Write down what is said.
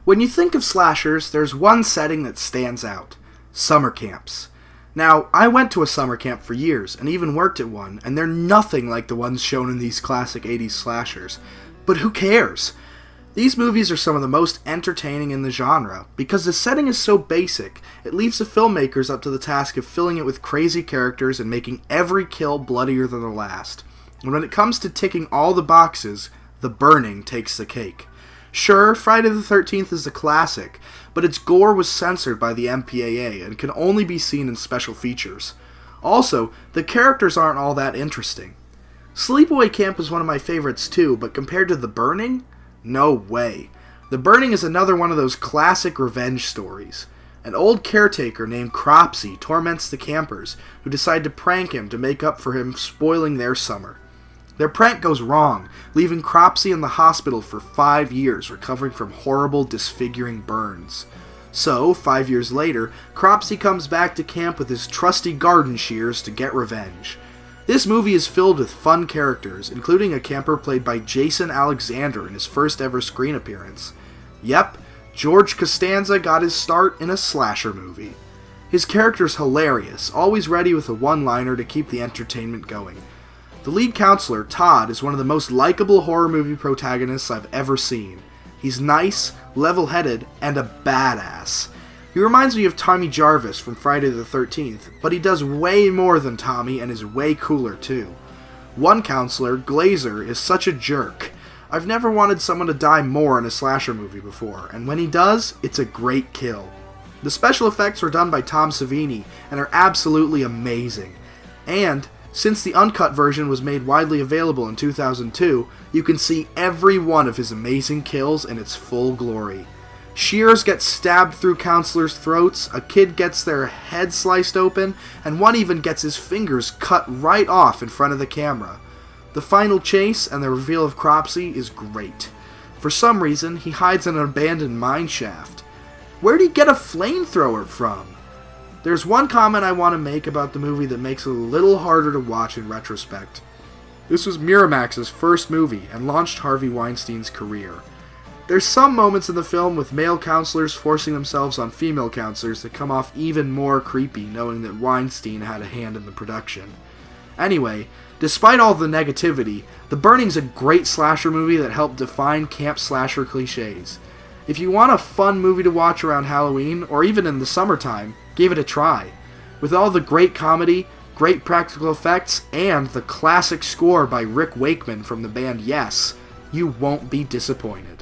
When you think of slashers, there's one setting that stands out: summer camps. Now, I went to a summer camp for years, and even worked at one, and they're nothing like the ones shown in these classic 80s slashers. But who cares? These movies are some of the most entertaining in the genre. Because the setting is so basic, it leaves the filmmakers up to the task of filling it with crazy characters and making every kill bloodier than the last. And when it comes to ticking all the boxes, The Burning takes the cake. Sure, Friday the 13th is a classic, but its gore was censored by the MPAA and can only be seen in special features. Also, the characters aren't all that interesting. Sleepaway Camp is one of my favorites too, but compared to The Burning? No way. The Burning is another one of those classic revenge stories. An old caretaker named Cropsy torments the campers, who decide to prank him to make up for him spoiling their summer. Their prank goes wrong, leaving Cropsy in the hospital for 5 years, recovering from horrible, disfiguring burns. So, 5 years later, Cropsy comes back to camp with his trusty garden shears to get revenge. This movie is filled with fun characters, including a camper played by Jason Alexander in his first ever screen appearance. Yep, George Costanza got his start in a slasher movie. His character's hilarious, always ready with a one-liner to keep the entertainment going. The lead counselor, Todd, is one of the most likable horror movie protagonists I've ever seen. He's nice, level-headed, and a badass. He reminds me of Tommy Jarvis from Friday the 13th, but he does way more than Tommy and is way cooler too. One counselor, Glazer, is such a jerk. I've never wanted someone to die more in a slasher movie before, and when he does, it's a great kill. The special effects were done by Tom Savini and are absolutely amazing. And since the uncut version was made widely available in 2002, you can see every one of his amazing kills in its full glory. Shears get stabbed through counselors' throats, a kid gets their head sliced open, and one even gets his fingers cut right off in front of the camera. The final chase and the reveal of Cropsy is great. For some reason, he hides in an abandoned mine shaft. Where'd he get a flamethrower from? There's one comment I want to make about the movie that makes it a little harder to watch in retrospect. This was Miramax's first movie and launched Harvey Weinstein's career. There's some moments in the film with male counselors forcing themselves on female counselors that come off even more creepy knowing that Weinstein had a hand in the production. Anyway, despite all the negativity, The Burning's a great slasher movie that helped define camp slasher cliches. If you want a fun movie to watch around Halloween, or even in the summertime, give it a try. With all the great comedy, great practical effects, and the classic score by Rick Wakeman from the band Yes, you won't be disappointed.